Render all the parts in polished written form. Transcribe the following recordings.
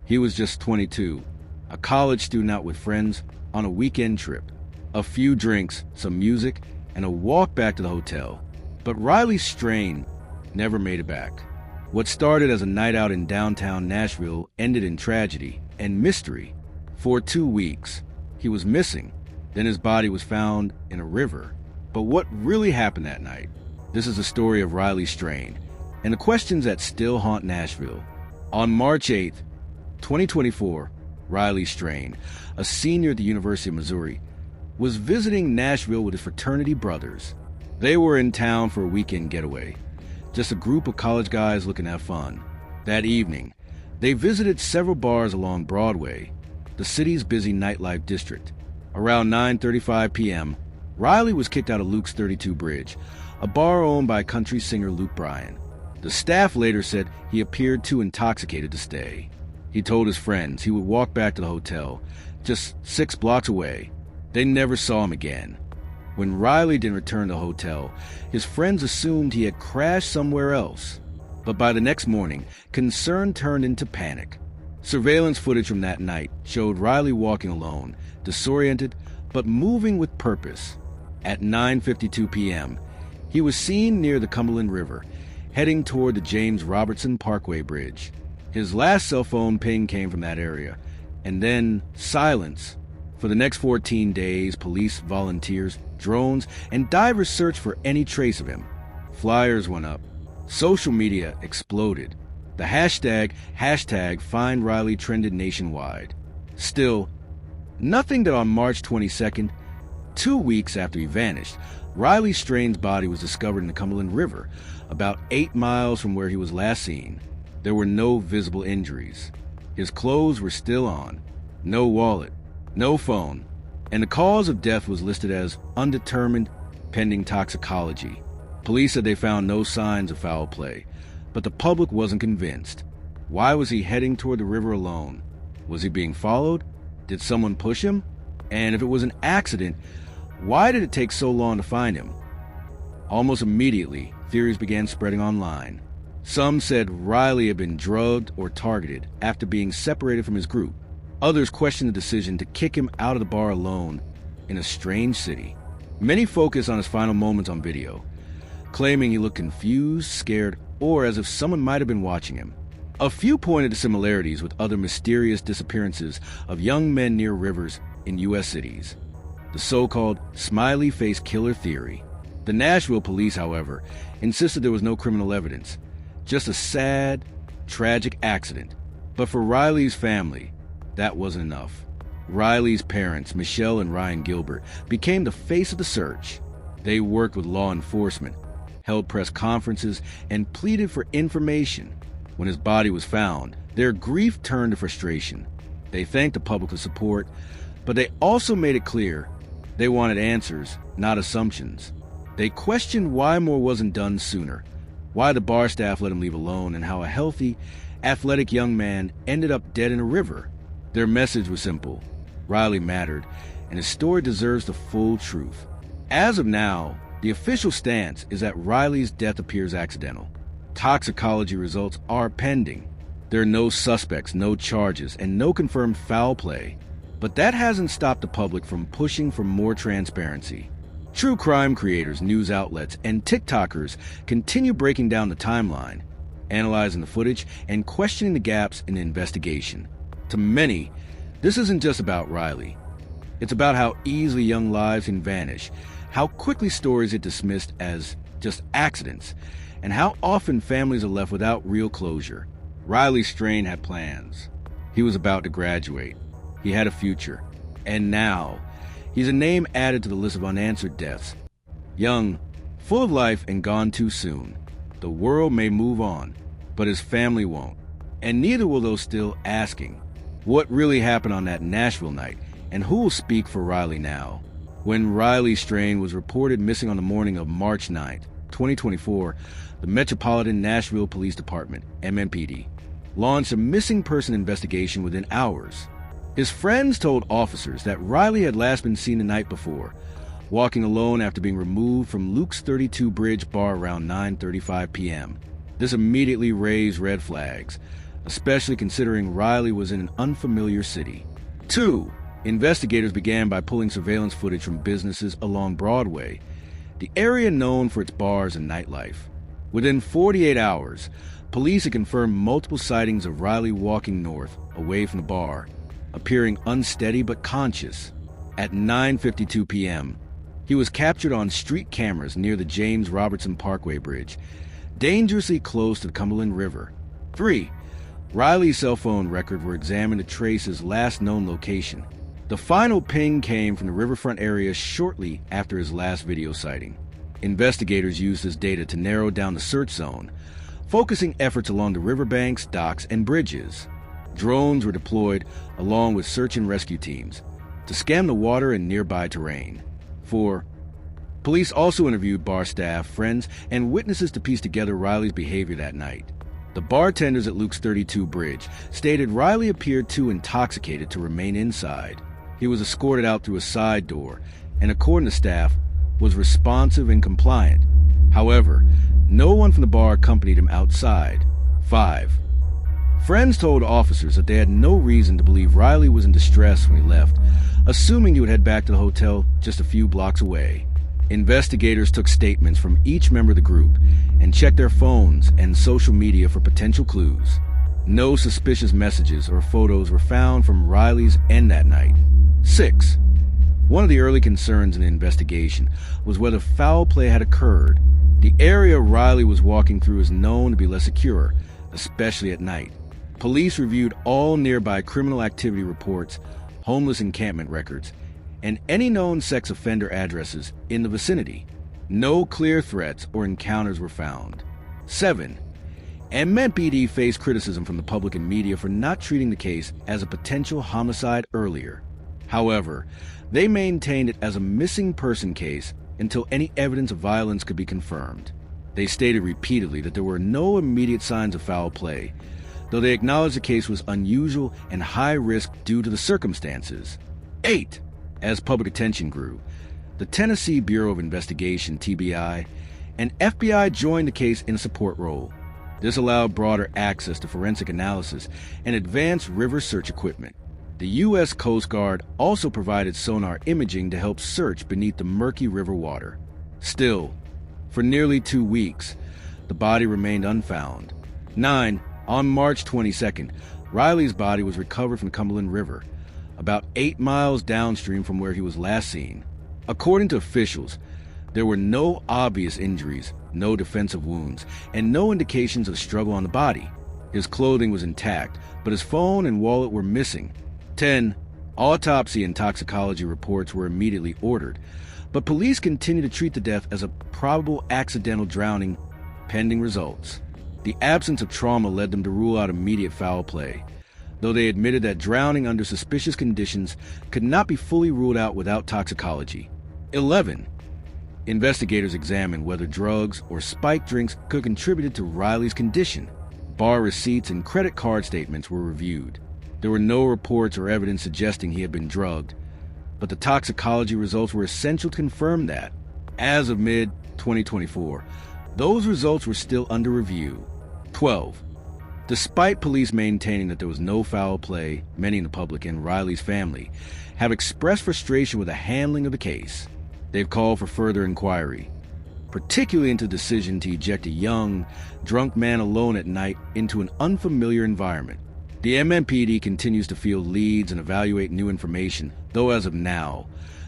He was just 22, a college student out with friends on a weekend trip. A few drinks, some music, and a walk back to the hotel. But Riley Strain never made it back. What started as a night out in downtown Nashville ended in tragedy and mystery. For 2 weeks, he was missing. Then his body was found in a river. But what really happened that night? This is the story of Riley Strain and the questions that still haunt Nashville. On March 8th, 2024, Riley Strain, a senior at the University of Missouri, was visiting Nashville with his fraternity brothers. They were in town for a weekend getaway, just a group of college guys looking to have fun. That evening, they visited several bars along Broadway, the city's busy nightlife district. Around 9:35 p.m., Riley was kicked out of Luke's 32 Bridge, a bar owned by country singer Luke Bryan. The staff later said he appeared too intoxicated to stay. He told his friends he would walk back to the hotel, just 6 blocks away. They never saw him again. When Riley didn't return to the hotel, his friends assumed he had crashed somewhere else. But by the next morning, concern turned into panic. Surveillance footage from that night showed Riley walking alone, disoriented, but moving with purpose. At 9:52 p.m., he was seen near the Cumberland River, heading toward the James Robertson Parkway Bridge. His last cell phone ping came from that area, and then silence. For the next 14 days, police, volunteers, drones, and divers searched for any trace of him. Flyers went up. Social media exploded. The hashtag #FindRiley trended nationwide. Still, nothing that on March 22nd, 2 weeks after he vanished, Riley Strain's body was discovered in the Cumberland River, about 8 miles from where he was last seen. There were no visible injuries. His clothes were still on. No wallet. No phone. And the cause of death was listed as undetermined, pending toxicology. Police said they found no signs of foul play, but the public wasn't convinced. Why was he heading toward the river alone? Was he being followed? Did someone push him? And if it was an accident, why did it take so long to find him? Almost immediately, theories began spreading online. Some said Riley had been drugged or targeted after being separated from his group. Others questioned the decision to kick him out of the bar alone in a strange city. Many focused on his final moments on video, claiming he looked confused, scared, or as if someone might have been watching him. A few pointed to similarities with other mysterious disappearances of young men near rivers in U.S. cities. The so-called Smiley face killer theory. The Nashville police, however, insisted there was no criminal evidence, just a sad, tragic accident. But for Riley's family, that wasn't enough. Riley's parents, Michelle and Ryan Gilbert, became the face of the search. They worked with law enforcement, held press conferences, and pleaded for information. When his body was found, their grief turned to frustration. They thanked the public for support, but they also made it clear they wanted answers, not assumptions. They questioned why more wasn't done sooner, why the bar staff let him leave alone, and how a healthy, athletic young man ended up dead in a river. Their message was simple. Riley mattered, and his story deserves the full truth. As of now, the official stance is that Riley's death appears accidental. Toxicology results are pending. There are no suspects, no charges, and no confirmed foul play. But that hasn't stopped the public from pushing for more transparency. True crime creators, news outlets, and TikTokers continue breaking down the timeline, analyzing the footage, and questioning the gaps in the investigation. To many, this isn't just about Riley. It's about how easily young lives can vanish, how quickly stories get dismissed as just accidents, and how often families are left without real closure. Riley Strain had plans. He was about to graduate. He had a future. And now, he's a name added to the list of unanswered deaths. Young, full of life, and gone too soon. The world may move on, but his family won't. And neither will those still asking. What really happened on that Nashville night, and who will speak for Riley now? When Riley Strain was reported missing on the morning of March 9th, 2024, the Metropolitan Nashville Police Department, MNPD, launched a missing person investigation within hours. His friends told officers that Riley had last been seen the night before, walking alone after being removed from Luke's 32 Bridge bar around 9:35 p.m. This immediately raised red flags. especially considering Riley was in an unfamiliar city. 2. Investigators began by pulling surveillance footage from businesses along Broadway, the area known for its bars and nightlife. Within 48 hours, police had confirmed multiple sightings of Riley walking north, away from the bar, appearing unsteady but conscious. At 9:52 p.m., he was captured on street cameras near the James Robertson Parkway Bridge, dangerously close to the Cumberland River. 3. Riley's cell phone records were examined to trace his last known location. The final ping came from the riverfront area shortly after his last video sighting. Investigators used this data to narrow down the search zone, focusing efforts along the riverbanks, docks, and bridges. Drones were deployed along with search and rescue teams to scan the water and nearby terrain. 4. Police also interviewed bar staff, friends, and witnesses to piece together Riley's behavior that night. The bartenders at Luke's 32 Bridge stated Riley appeared too intoxicated to remain inside. He was escorted out through a side door and, according to staff, was responsive and compliant. However, no one from the bar accompanied him outside. 5. Friends told officers that they had no reason to believe Riley was in distress when he left, assuming he would head back to the hotel just a few blocks away. Investigators took statements from each member of the group and checked their phones and social media for potential clues. No suspicious messages or photos were found from Riley's end that night. 6. One of the early concerns in the investigation was whether foul play had occurred. The area Riley was walking through is known to be less secure, especially at night. Police reviewed all nearby criminal activity reports, homeless encampment records, and any known sex offender addresses in the vicinity. No clear threats or encounters were found. 7. MNPD faced criticism from the public and media for not treating the case as a potential homicide earlier. However, they maintained it as a missing person case until any evidence of violence could be confirmed. They stated repeatedly that there were no immediate signs of foul play, though they acknowledged the case was unusual and high risk due to the circumstances. 8. As public attention grew, the Tennessee Bureau of Investigation, TBI, and FBI joined the case in a support role. This allowed broader access to forensic analysis and advanced river search equipment. The U.S. Coast Guard also provided sonar imaging to help search beneath the murky river water. Still, for nearly 2 weeks, the body remained unfound. 9. On March 22nd, Riley's body was recovered from the Cumberland River, about 8 miles downstream from where he was last seen. According to officials, there were no obvious injuries, no defensive wounds, and no indications of struggle on the body. His clothing was intact, but his phone and wallet were missing. 10. Autopsy and toxicology reports were immediately ordered, but police continued to treat the death as a probable accidental drowning, pending results. The absence of trauma led them to rule out immediate foul play, though they admitted that drowning under suspicious conditions could not be fully ruled out without toxicology. 11. Investigators examined whether drugs or spiked drinks could have contributed to Riley's condition. Bar receipts and credit card statements were reviewed. There were no reports or evidence suggesting he had been drugged, but the toxicology results were essential to confirm that. As of mid-2024, those results were still under review. 12. Despite police maintaining that there was no foul play, many in the public and Riley's family have expressed frustration with the handling of the case. They've called for further inquiry, particularly into the decision to eject a young, drunk man alone at night into an unfamiliar environment. The MNPD continues to field leads and evaluate new information, though as of now,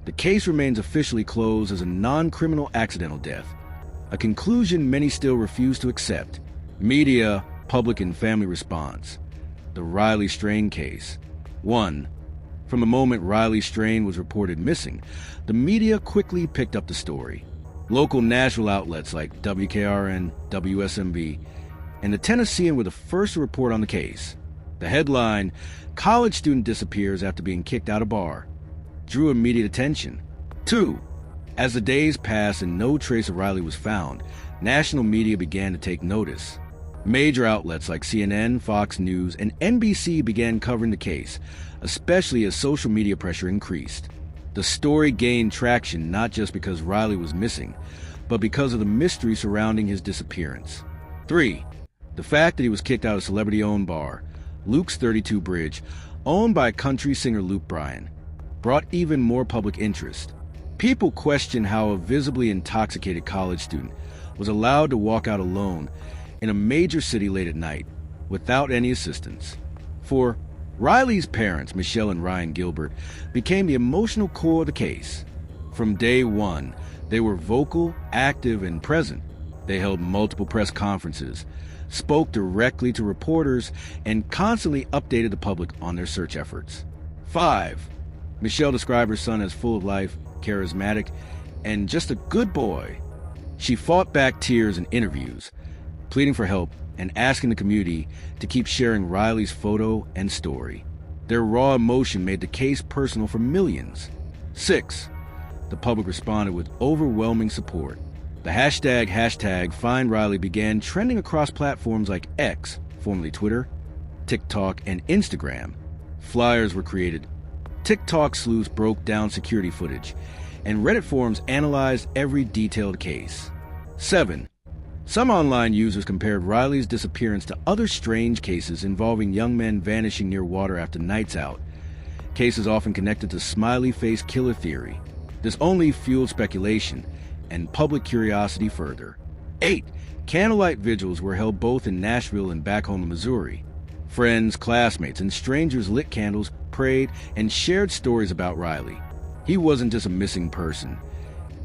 the case remains officially closed as a non-criminal accidental death, a conclusion many still refuse to accept. Media, public, and family response. The Riley Strain case. 1. From the moment Riley Strain was reported missing, the media quickly picked up the story. Local Nashville outlets like WKRN, WSMV, and the Tennessean were the first to report on the case. The headline, "College Student Disappears After Being Kicked Out of Bar," drew immediate attention. 2. As the days passed and no trace of Riley was found, national media began to take notice. Major outlets like CNN, Fox News, and NBC began covering the case, especially as social media pressure increased. The story gained traction not just because Riley was missing, but because of the mystery surrounding his disappearance. 3. The fact that he was kicked out of a celebrity-owned bar, Luke's 32 Bridge, owned by country singer Luke Bryan, brought even more public interest. People questioned how a visibly intoxicated college student was allowed to walk out alone in a major city late at night without any assistance. For Riley's parents, Michelle and Ryan Gilbert, became the emotional core of the case. From day one, they were vocal, active, and present. They held multiple press conferences, spoke directly to reporters, and constantly updated the public on their search efforts. 5. Michelle described her son as full of life, charismatic, and just a good boy. She fought back tears in interviews, pleading for help and asking the community to keep sharing Riley's photo and story. Their raw emotion made the case personal for millions. 6. The public responded with overwhelming support. The hashtag #FindRiley began trending across platforms like X, formerly Twitter, TikTok, and Instagram. Flyers were created. TikTok sleuths broke down security footage, and Reddit forums analyzed every detailed case. 7. Some online users compared Riley's disappearance to other strange cases involving young men vanishing near water after nights out, cases often connected to Smiley face killer theory. This only fueled speculation and public curiosity further. 8. Candlelight vigils were held both in Nashville and back home in Missouri. Friends, classmates, and strangers lit candles, prayed, and shared stories about Riley. He wasn't just a missing person.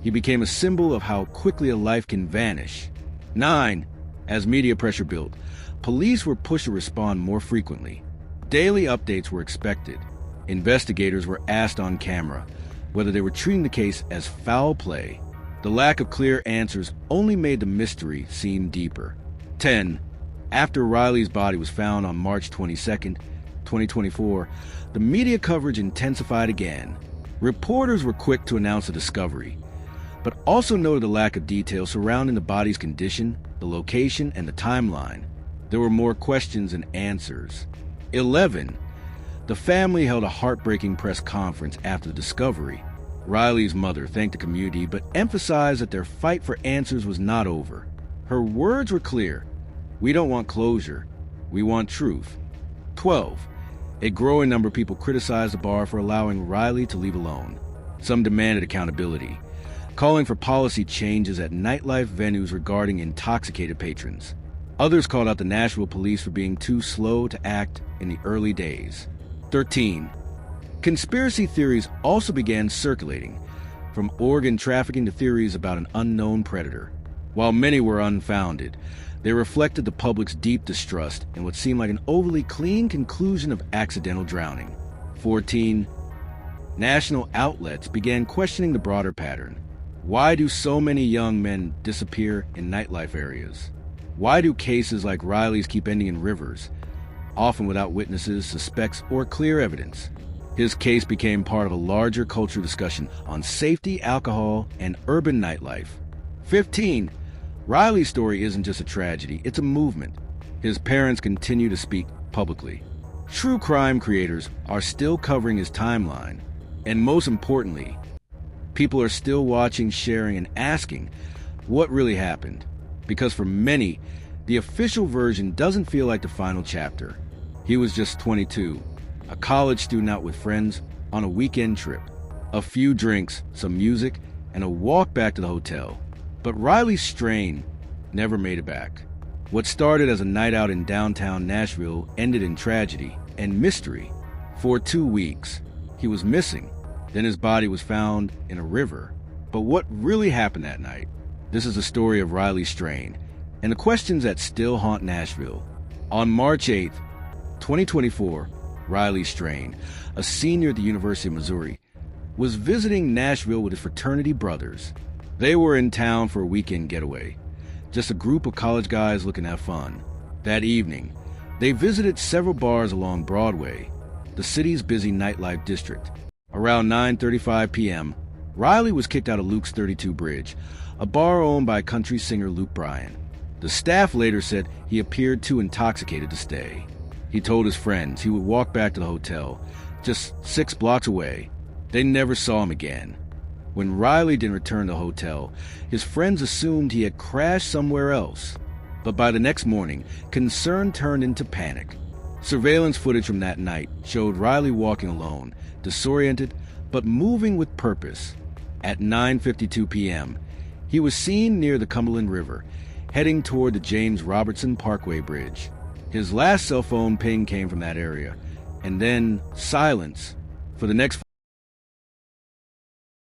He became a symbol of how quickly a life can vanish. 9. As media pressure built, police were pushed to respond more frequently. Daily updates were expected. Investigators were asked on camera whether they were treating the case as foul play. The lack of clear answers only made the mystery seem deeper. 10. After Riley's body was found on March 22, 2024, the media coverage intensified again. Reporters were quick to announce the discovery, but also noted the lack of detail surrounding the body's condition, the location, and the timeline. There were more questions than answers. 11. The family held a heartbreaking press conference after the discovery. Riley's mother thanked the community but emphasized that their fight for answers was not over. Her words were clear. "We don't want closure. We want truth." 12. A growing number of people criticized the bar for allowing Riley to leave alone. Some demanded accountability, calling for policy changes at nightlife venues regarding intoxicated patrons. Others called out the Nashville police for being too slow to act in the early days. 13. Conspiracy theories also began circulating, from organ trafficking to theories about an unknown predator. While many were unfounded, they reflected the public's deep distrust in what seemed like an overly clean conclusion of accidental drowning. 14. National outlets began questioning the broader pattern. Why do so many young men disappear in nightlife areas? Why do cases like Riley's keep ending in rivers, often without witnesses, suspects, or clear evidence? His case became part of a larger cultural discussion on safety, alcohol, and urban nightlife. 15. Riley's story isn't just a tragedy, it's a movement. His parents continue to speak publicly. True crime creators are still covering his timeline. And most importantly, people are still watching, sharing, and asking what really happened. Because for many, the official version doesn't feel like the final chapter. He was just 22, a college student out with friends on a weekend trip. A few drinks, some music, and a walk back to the hotel. But Riley's strain never made it back. What started as a night out in downtown Nashville ended in tragedy and mystery. For 2 weeks, he was missing. Then his body was found in a river. But what really happened that night? This is the story of Riley Strain and the questions that still haunt Nashville. On March 8th, 2024, Riley Strain, a senior at the University of Missouri, was visiting Nashville with his fraternity brothers. They were in town for a weekend getaway, just a group of college guys looking to have fun. That evening, they visited several bars along Broadway, the city's busy nightlife district. Around 9:35 p.m., Riley was kicked out of Luke's 32 Bridge, a bar owned by country singer Luke Bryan. The staff later said he appeared too intoxicated to stay. He told his friends he would walk back to the hotel, just 6 blocks away. They never saw him again. When Riley didn't return to the hotel, his friends assumed he had crashed somewhere else. But by the next morning, concern turned into panic. Surveillance footage from that night showed Riley walking alone, disoriented, but moving with purpose. At 9:52 p.m., he was seen near the Cumberland River, heading toward the James Robertson Parkway Bridge. His last cell phone ping came from that area, and then silence for the next